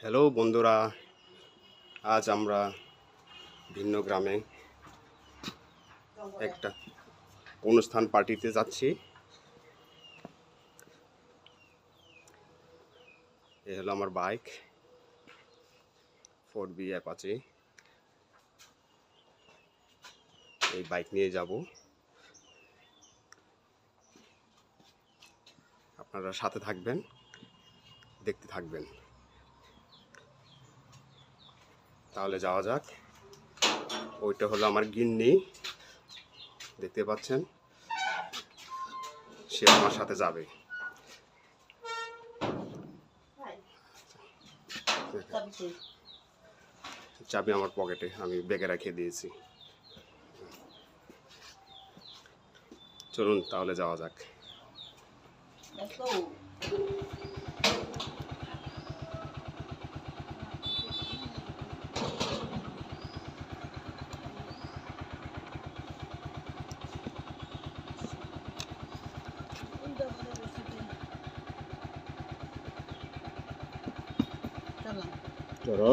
Hello বন্ধুরা, আজ আমরা ভিন্ন গ্রামে একটা অনুষ্ঠান পার্টিতে যাচ্ছি। এ হলো আমার বাইক 4B অ্যাপাচি। এই বাইক নিয়ে যাব। আপনারা সাথে থাকবেন, দেখতে থাকবেন। তাহলে যাওয়া যাক। ওইটা হলো আমার গিন্নি, দেখতে পাচ্ছেন, সে আমার সাথে যাবে। চাবি আমার পকেটে, আমি ব্যাগে রেখে দিয়েছি। চলুন তাহলে যাওয়া যাক। চলো।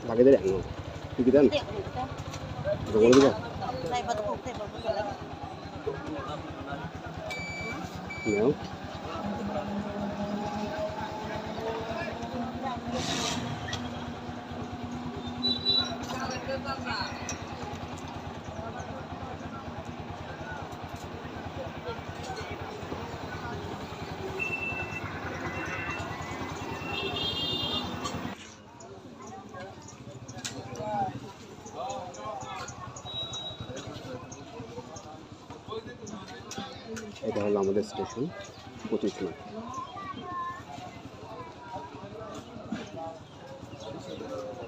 Lagi deh, no. Pikiran. Berapa lagi? No. এটা হলো আমাদের স্টেশন 25 মাইল।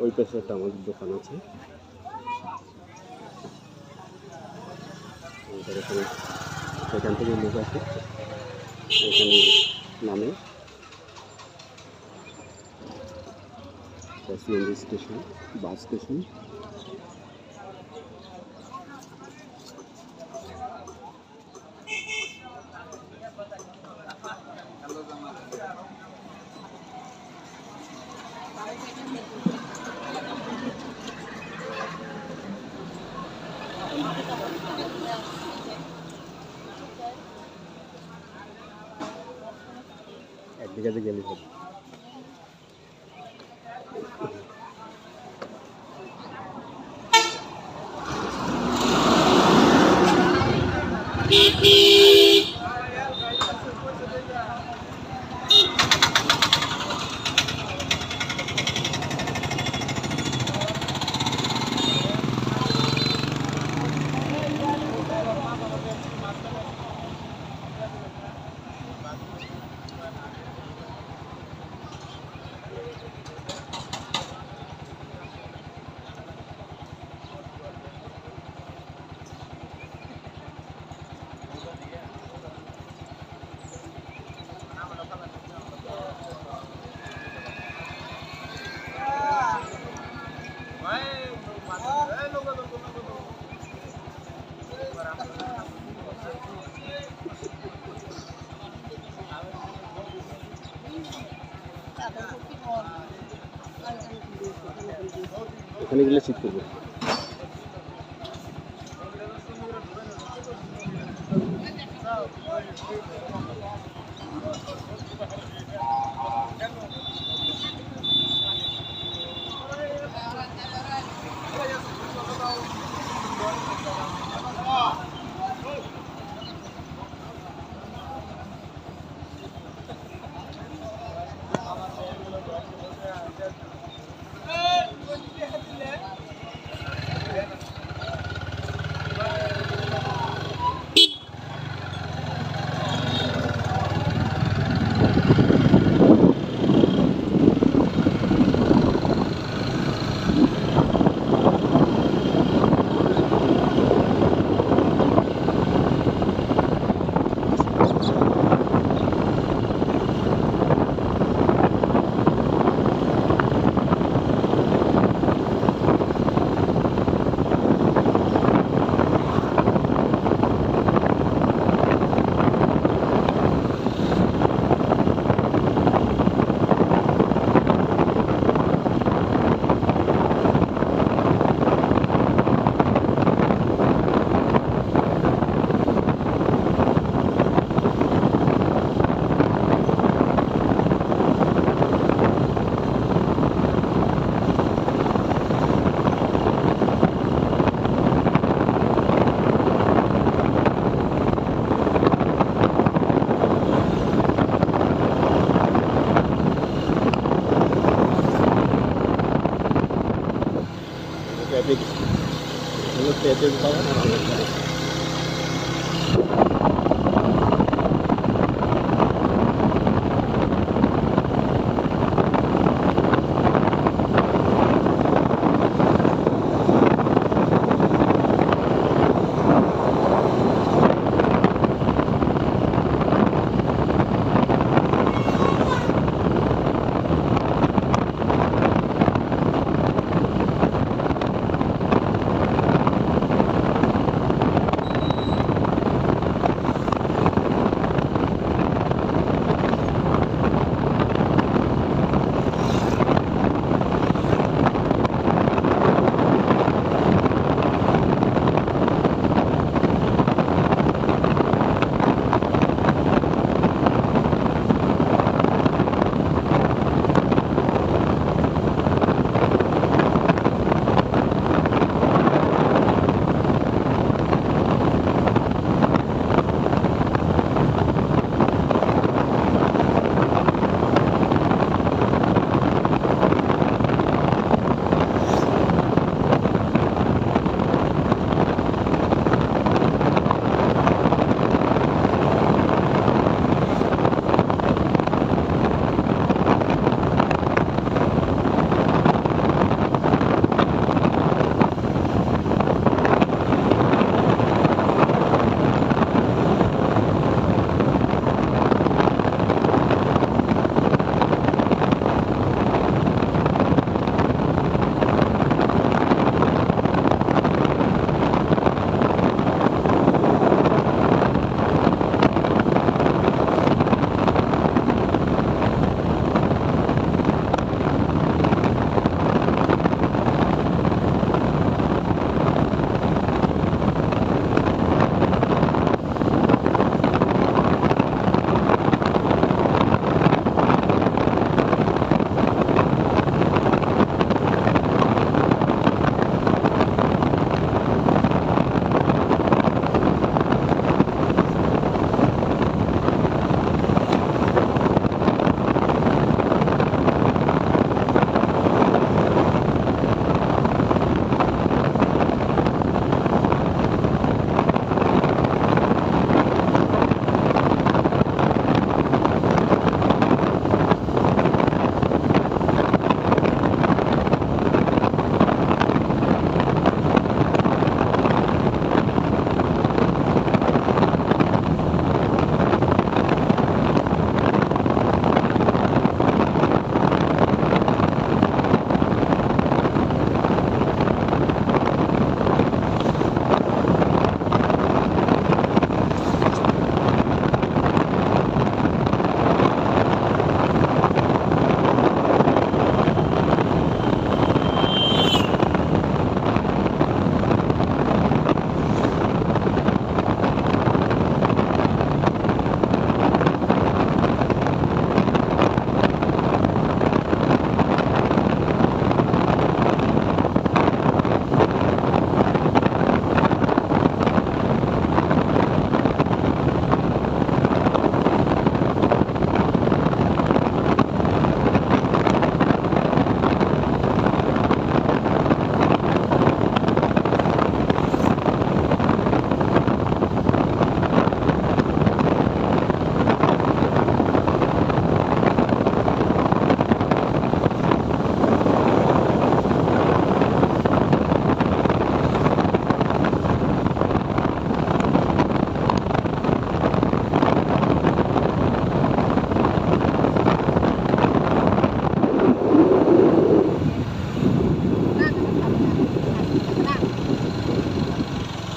ওই পাশে একটা আমাদের দোকান আছে। এখান থেকে লোক আছে, এখানে নামে সিএনজি স্টেশন, বাস স্টেশন। একদিকে গেলে হবে। এখানে গেলে শীত করবে। ট্রাফিক হলো ট্রাফিক বাগান আর আমের বাগান।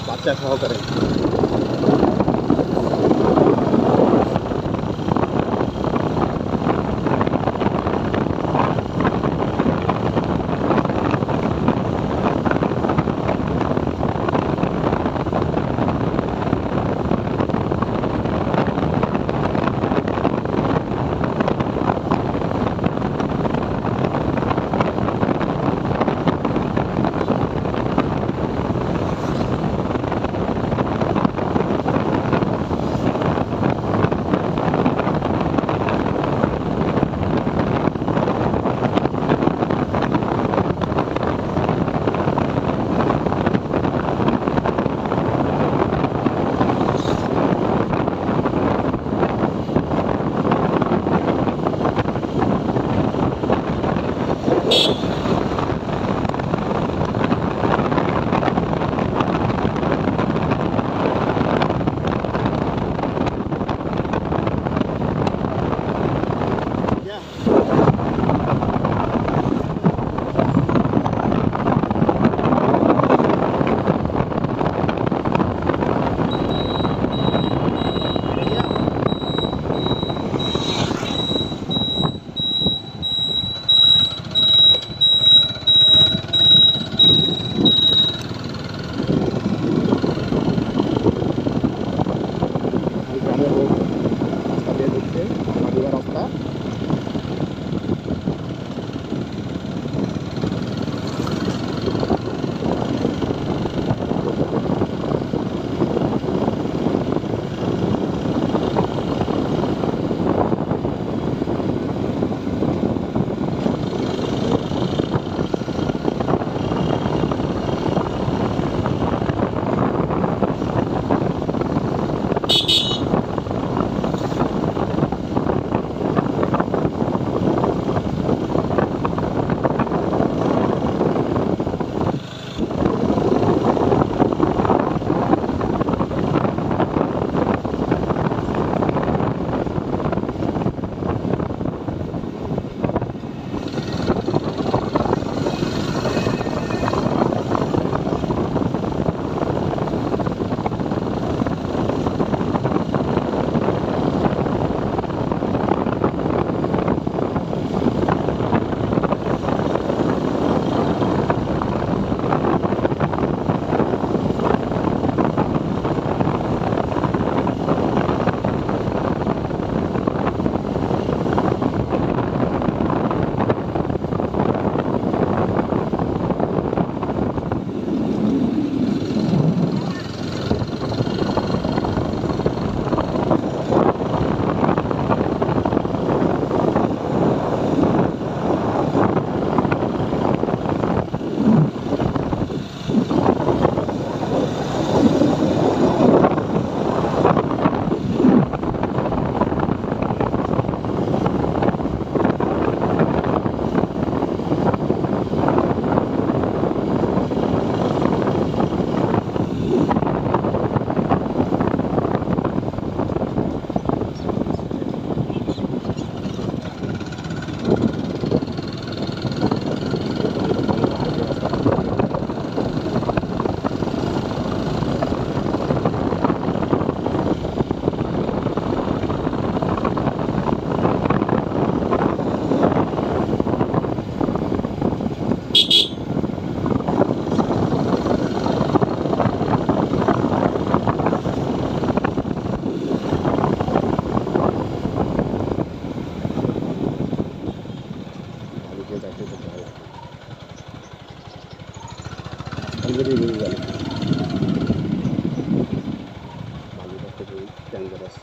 বাচ্চা সহকারে। গ্রামের রোড রাস্তা দিয়ে ঢুকছে মাদুয়া রাস্তা। Very, very well. Maldives is very dangerous.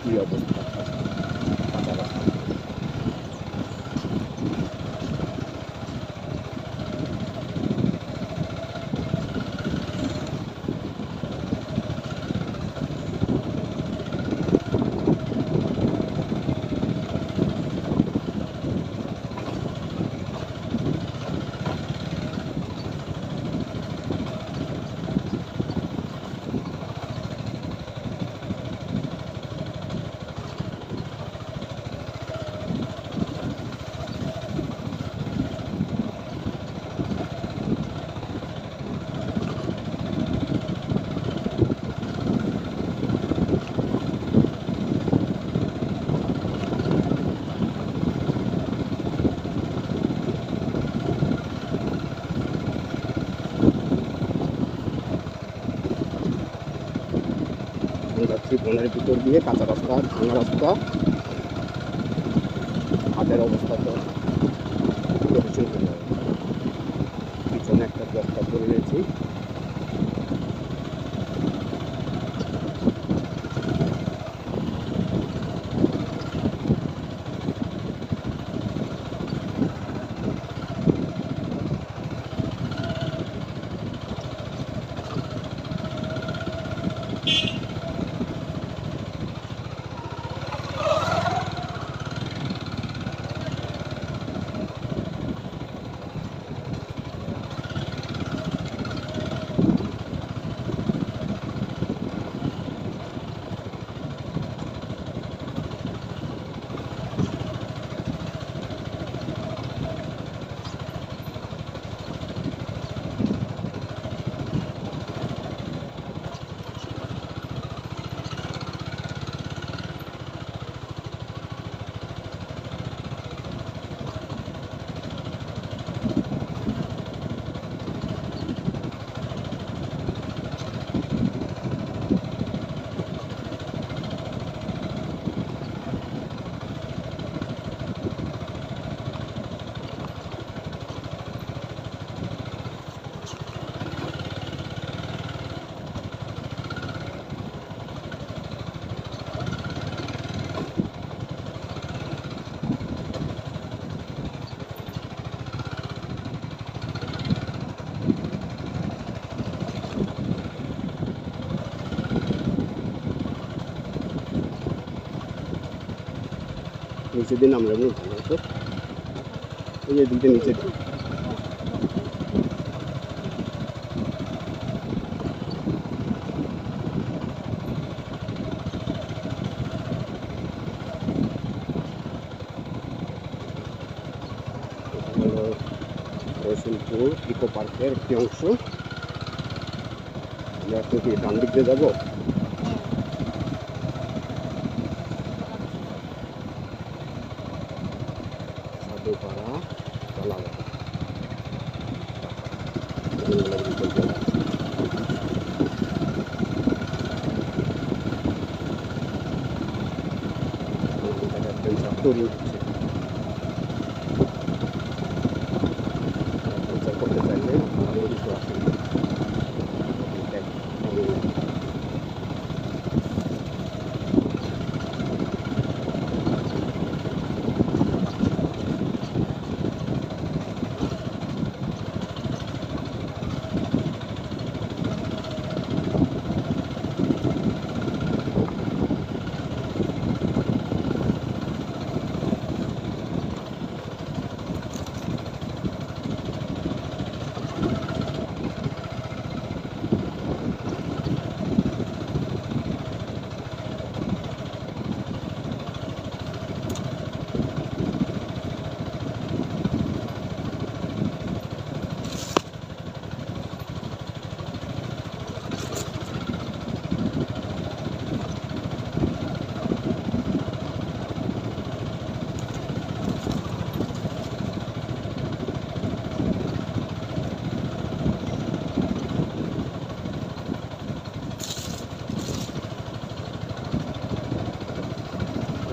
কি অবস্থা কাঁচা রাস্তা। এখন যাচ্ছি বনের ভিতর দিয়ে, কাঁচা রাস্তা, ভাঙা রাস্তা। হাতের অবস্থা তো ভীষণ হয়ে যাবে। পিছনে একটা বস্তা পরে রয়েছি। নিচে দিন আমরা এমনি ভালো হতো, এই যে দিকে নিচে দিন। রসুলপুর ইকো পার্কের একটি অংশ। আমরা এখন কি ডান দিক দিয়ে যাবো? সাধুপাড়া কলাবাড়ি তৈরি হচ্ছে। করতে চাইলে ভালো কিছু আছে।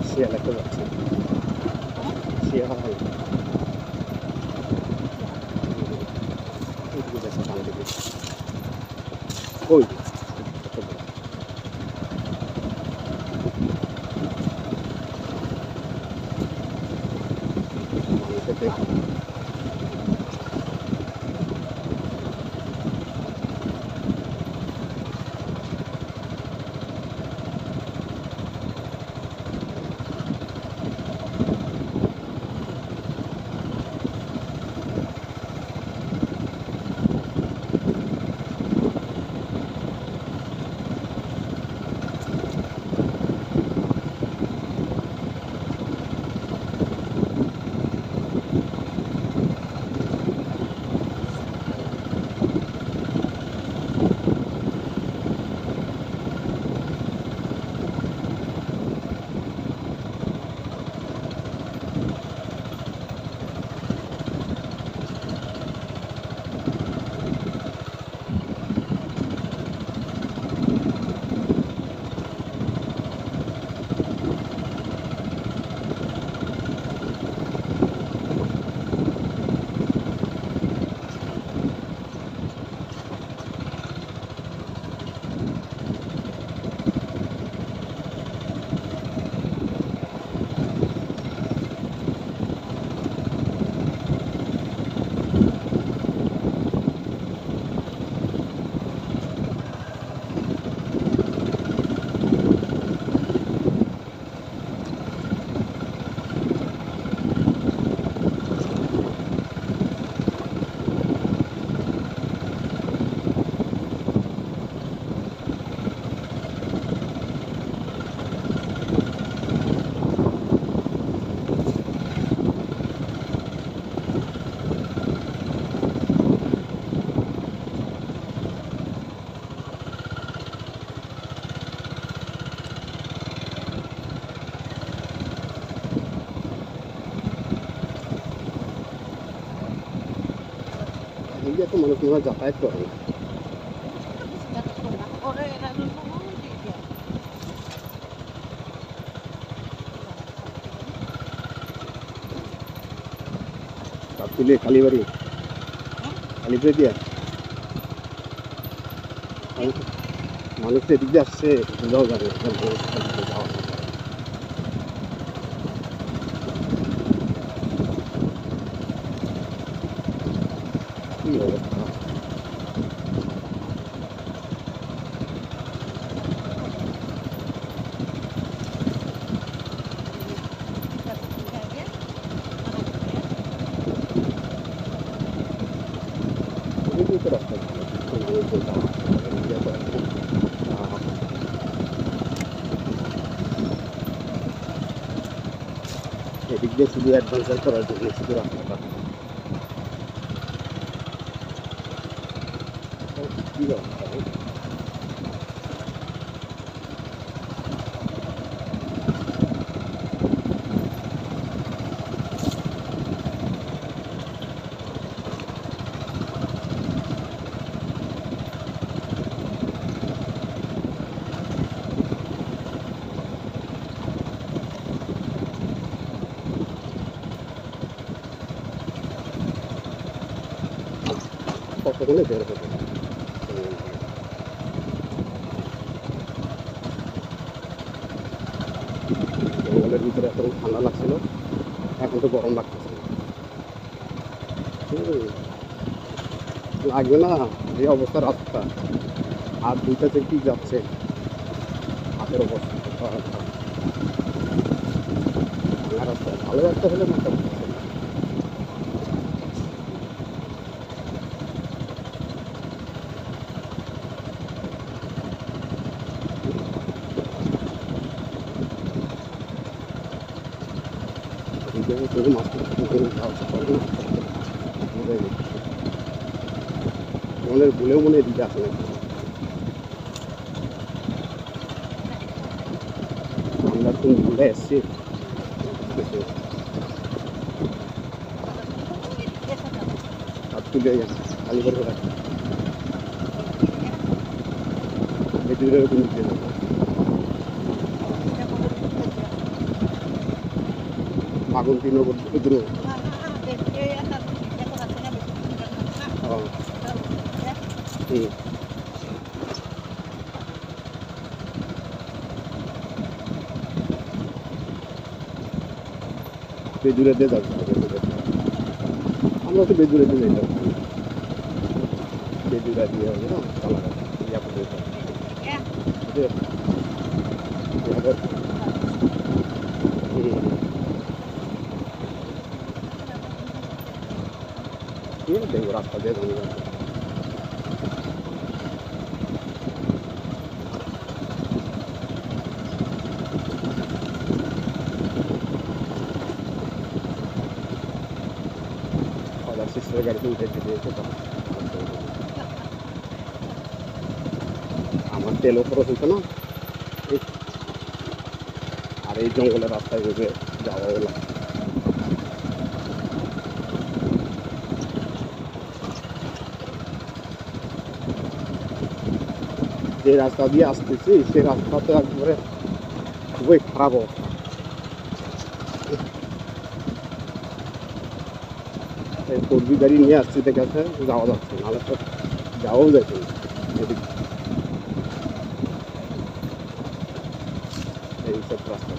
শিয়াল একটা যাচ্ছে, শিয়াল ওই তো মানুষ মনে হয় যাতায়াত করে না। গাবতলী কালীবাড়ি কালীবাড়ি দিয়া মানুষ এদিক দিয়ে আসছে বোঝাও যাবে যাওয়া কি অবস্থা। এদিকে তো রাস্তা ভালো, মানুষজন যাওয়া ইয়ে করে না। এদিক দিয়ে শুধু অ্যাডভেঞ্চার করার জন্য শুধু রাস্তাটা কি অবস্থা। কতক্ষণে বের হবে জঙ্গলের ভিতরে এত ঠান্ডা লাগছিল, এখন তো গরম লাগতেছে। লাগবে না যে অবস্থা রাস্তা, হাত দুইটাতে কি যাচ্ছে, হাতের অবস্থা ভাঙা রাস্তা। ভালো রাস্তা হলে মাথা শুধু মাছ মনের ভুলেও মনে এদিকে আসে না। আমরা কোন ভুলে এসছি তুলে খালি করে রাখি বেটিদের কোন দিকে যাবো। মাগুন্তি নগর দূর বেদুরে দিয়ে যাবো, আমরা তো বেদুরে দিয়ে যাই যাবো, বেদুরা দিয়ে হবে না কালার ইয়া করে দেখবো রাস্তা দিয়ে সিস্টারের গাড়িতে উঠে দিয়েছে। আমার তেলও খরচ হইতো না, আর এই জঙ্গলের রাস্তায় ভেবে যাওয়া হলো। যে রাস্তা দিয়ে আসতেছি সেই রাস্তাতে একবারে খুবই খারাপ অবস্থা। ফোরবি গাড়ি নিয়ে আসছি দেখে যাওয়া যাচ্ছে, নাহলে তো যাওয়াও যাচ্ছে না এদিক এইসব রাস্তা।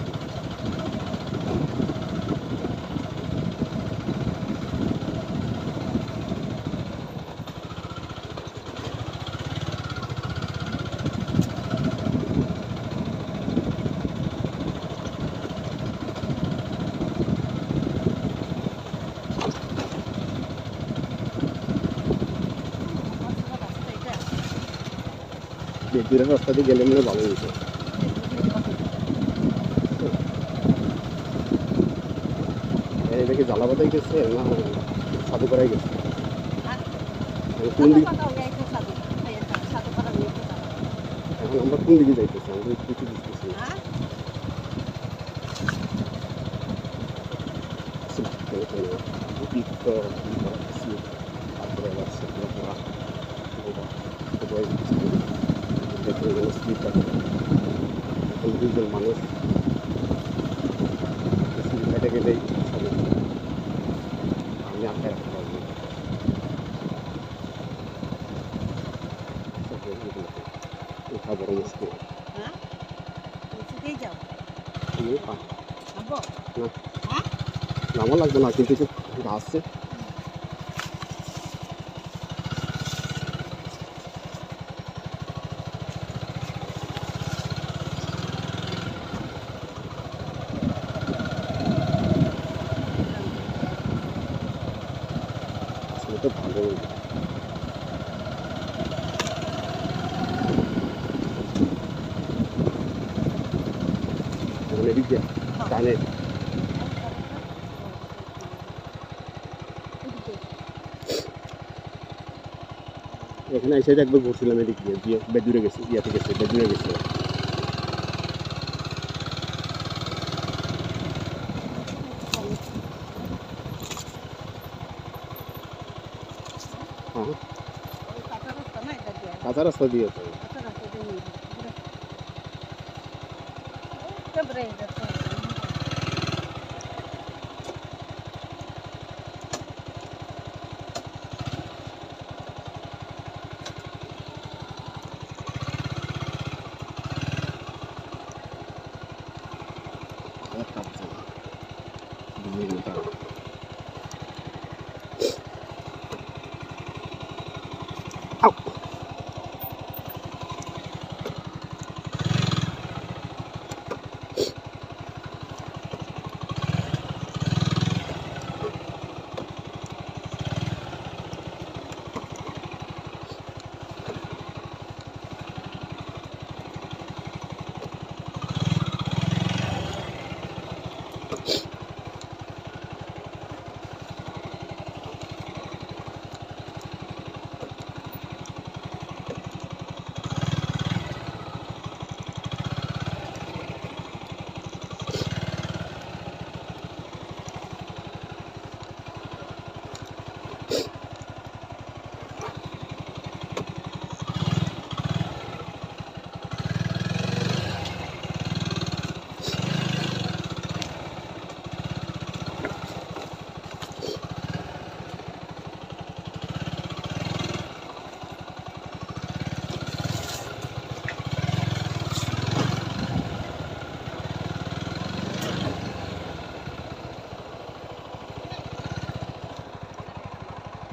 বেদুরের রাস্তা দিয়ে গেলে মনে ভালো হয়েছে। এটা কি জালাবাদাই গেছে না সাধুপাড়ায় গেছে? কোন দিকে এখন আমরা কোন দিকে যাইতেছি আমরা কিছু বুঝতেছি না। তারপরে আবার সেগুলো করা সবাই দেখে গেল স্লিপ আছে এখন 2 জন মানুষ স্লিপ কেটে গেলেই সব আমি আটকায় রাখতে পারবো উঠা বড় মুশকিল নামও লাগবে না কিন্তু আসছে তো ভালো এদিক দিয়ে ডানে এখানে এসে একবার ঘুরছিলাম এদিক দিয়ে বেদুরে গেছি ইয়াতে গেছে বেদুরে গেছে কাঁচা রাস্তা দিয়ে তো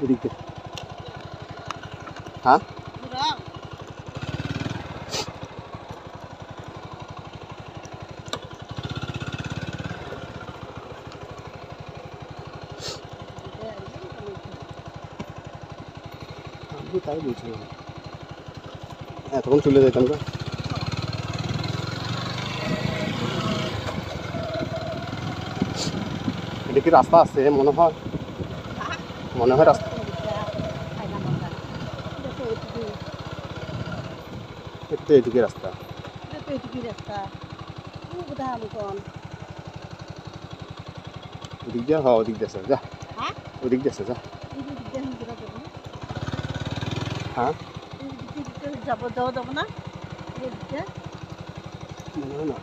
এদিক দিয়ে হ্যাঁ আমি তাই বলছিলাম এতক্ষণ চলে যেতাম না এটা কি রাস্তা আছে মনে হয় রাস্তা এটা এদিকে রাস্তা ওদিক দিয়ে ওদিক দিয়ে যা ওদিক দিয়ে যা হ্যাঁ যাওয়া যাবো না মনে হয় না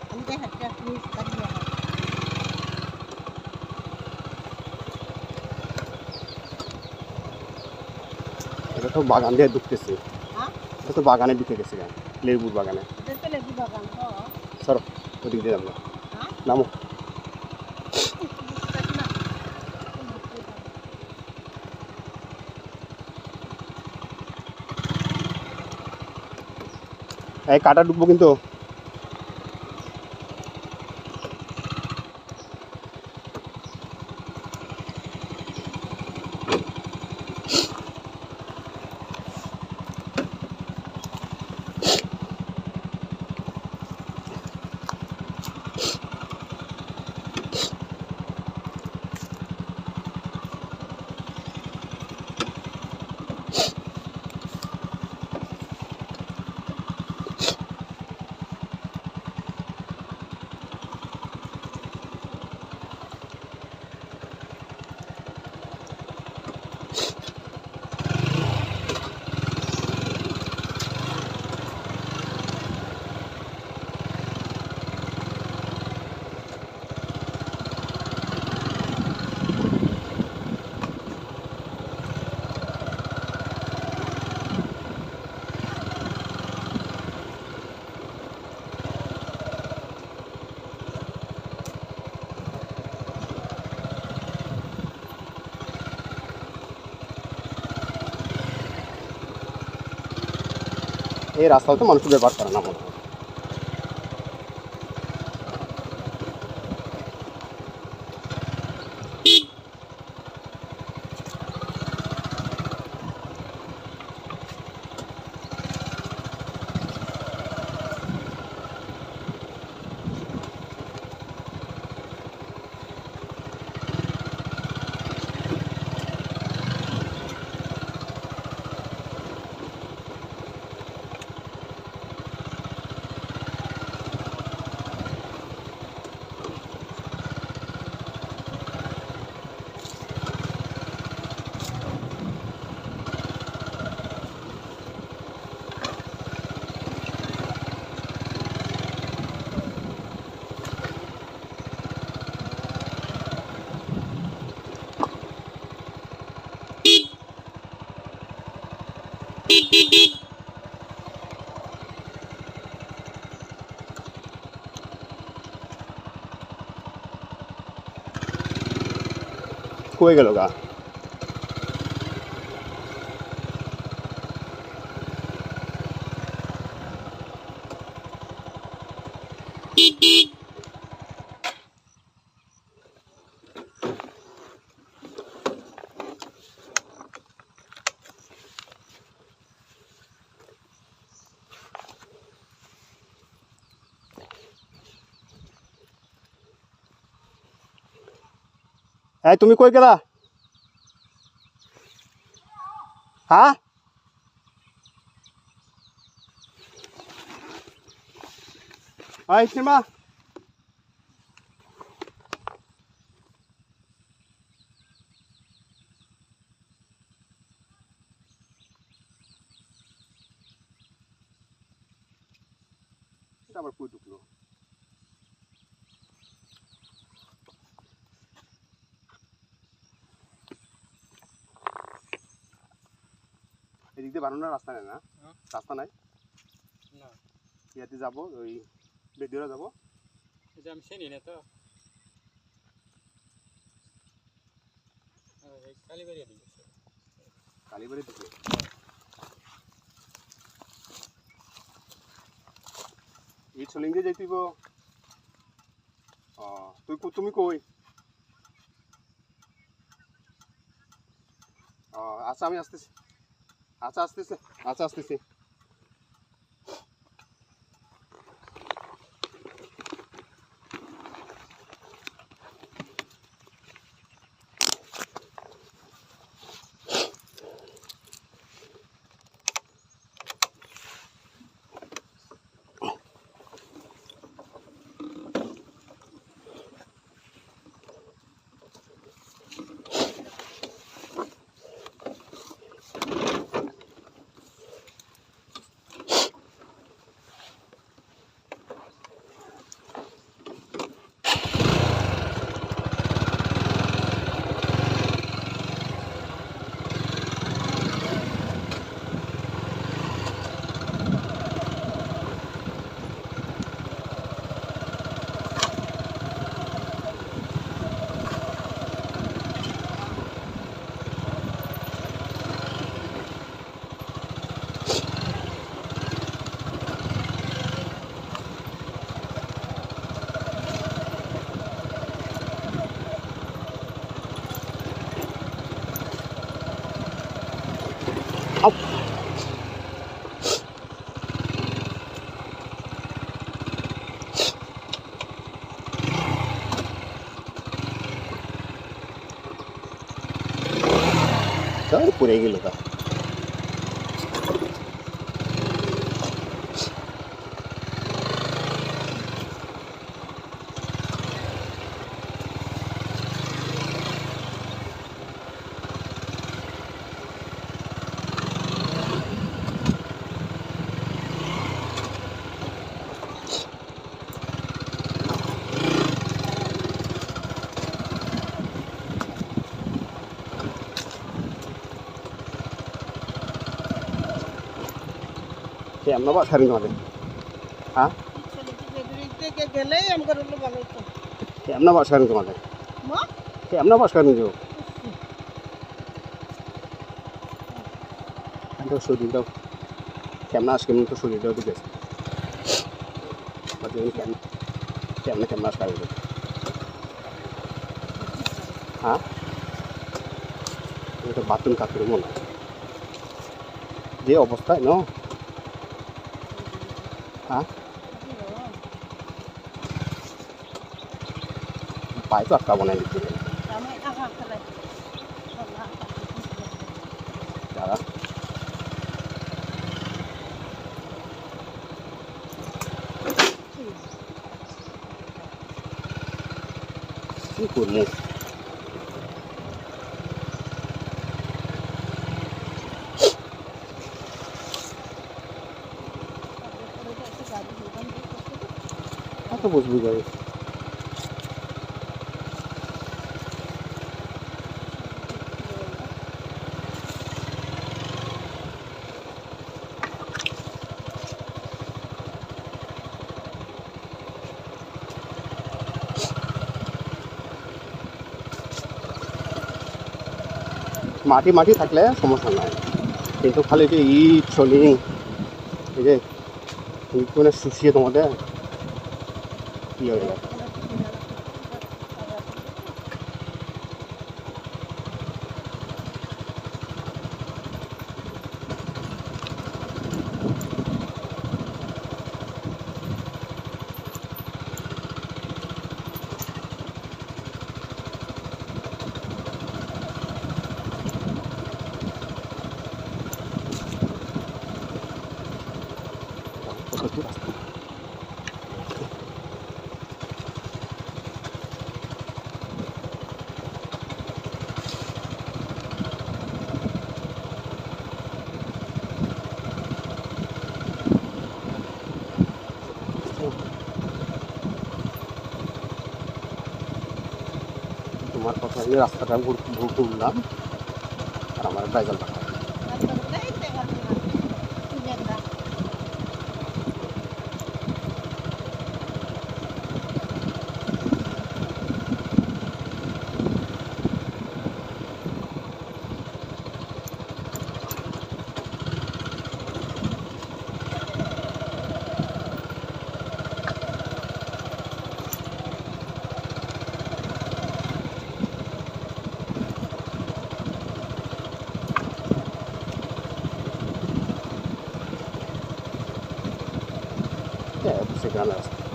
এটা তো বাগান দিয়ে ঢুকতেছে এটা তো বাগানে ঢুকে গেছে লেবুর বাগানে সরো ওদিক দিয়ে যাবো নামো এই কাটা ঢুকবো কিন্তু এই রাস্তাও তো মানুষ ব্যবহার করে না মনে হয়। কই গেল গা? এই তুমি কই গেলা? হ্যাঁ, সীমা আবার কই ঢুকলো? এদিক দিয়ে বানানোর রাস্তা নেই না? রাস্তা নাই না, ইয়াতে যাবো, ওই বেদিওরা যাবো। এটা আমি চিনি না তো। কালীবাড়ি দিকে কালীবাড়ি দিকে এই চলিং দিয়ে যাইতিব। তুমি কই? আচ্ছা আমি আসতেছি। আচ্ছা আসতেছি। পড়ে গেল গা। কেমন বাসারেন তোমাদের? হ্যাঁ, গেলেই আমার হলো ভালো হতো। কেমন বাসারেন তোমাদের? মা কেমন বাসারেন যাও? দাও সর্দি দাও। কেমন আজকে মনে তো শরীরটাও ঢুকেছে কেমনে কেমন আজকে আসবে হ্যাঁ এটা বাথরুম কাপড় মনে হয় যে অবস্থায় ন হ্যাঁ পায়ে তো আটকা বানাই দিচ্ছে যারা কি করবো কত বুঝবি যাবে মাটি মাটি থাকলে সমস্যা নাই কিন্তু খালি যে ইট চলিং এই যে ইট মানে শুষিয়ে তোমাদের কি হয়ে যাবে কত দূর রাস্তা তোমার কথা এই রাস্তাটা ঘুরলাম আর আমার ড্রাইভার টাকা সেখানে রাস্তা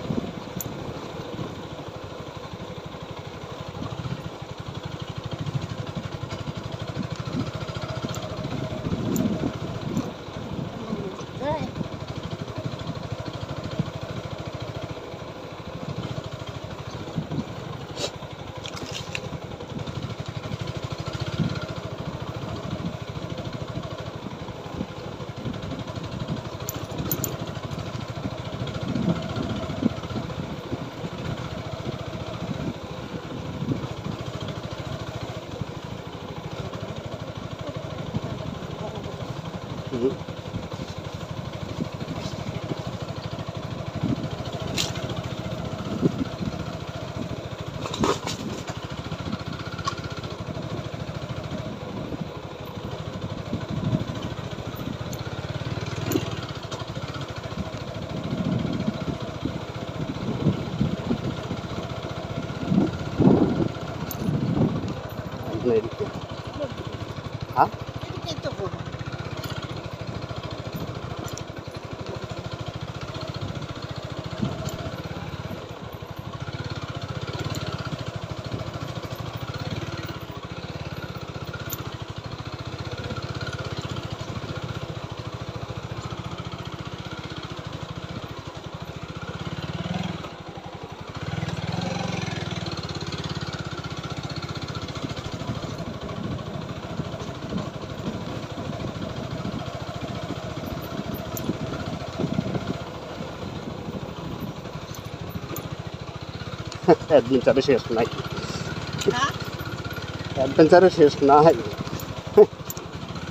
এদিকে হ্যাঁ অ্যাডভেঞ্চারে শেষ নাই অ্যাডভেঞ্চারে শেষ নাই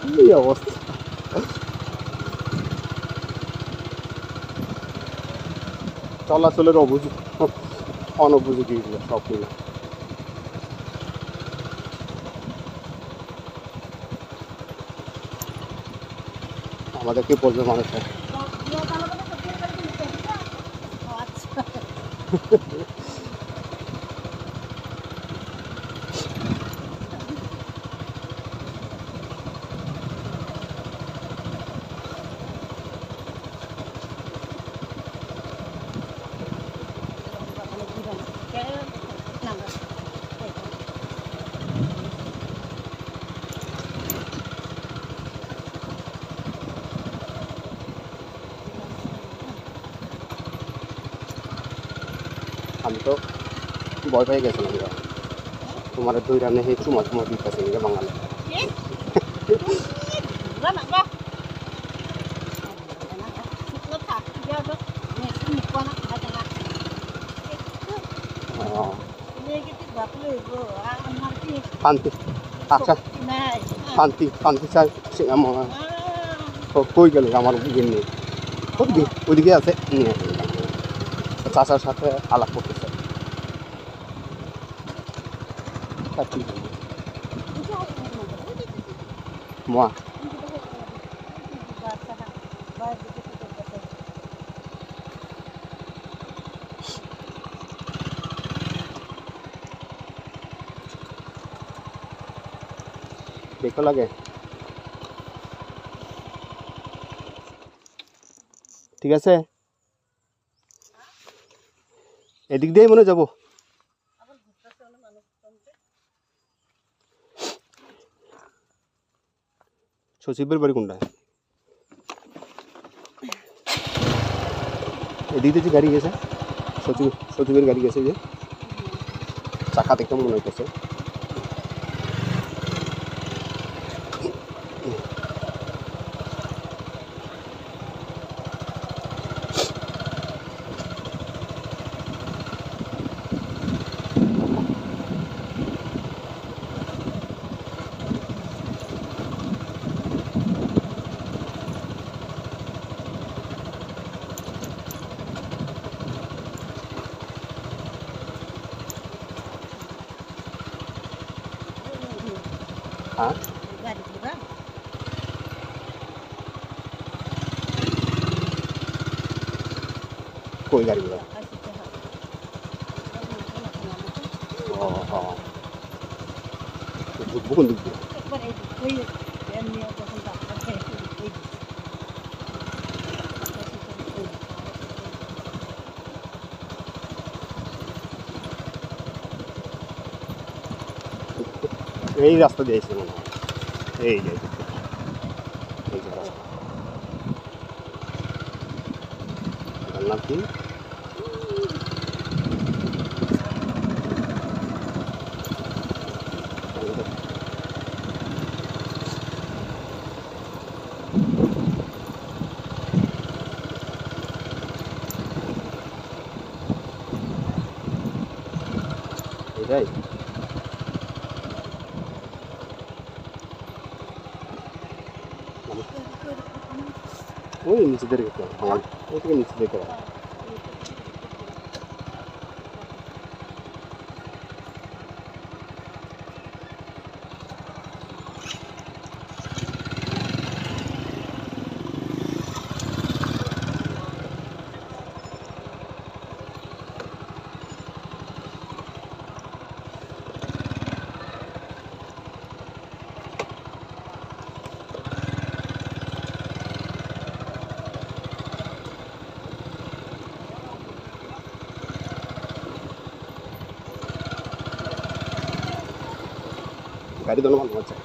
কি অবস্থা চলাচলের অনুপযোগী সব মিলে আমাদের কি বলবে মানুষে? আচ্ছা আমি তো ভয় পেয়ে গেছিলাম এবার। তোমার দুই রানে হে চুমা চুমা দিতেছে নাকি বাঙালি? শান্তি আচ্ছা শান্তি শান্তি চাই কই গেল আমার গিন্নি? ওদিকে ওইদিকে আছে, চাচার সাথে আলাপ করতেছে। তা কি বলবো? মা দেখো লাগে, ঠিক আছে এদিক দিয়েই মনে যাবো। সচিবের বাড়ি কোনটা? এদিক দিয়ে যে গাড়ি গেছে, সচিবের গাড়ি গেছে, যে চাকা দেখে মনে হইতেছে। হ্যাঁ কই গাড়িগুলো? ও হ্যাঁ, ঢুকবো কোন দিক দিয়ে? এই রাস্তা দিয়েছে মনে হয়, এই যে এই যে রাস্তা। এটার নাম কি? এটাই ওই নিচে দেখে আমার ওই থেকে নিচে দেখে গাড়ি ধরো ভালো আছে।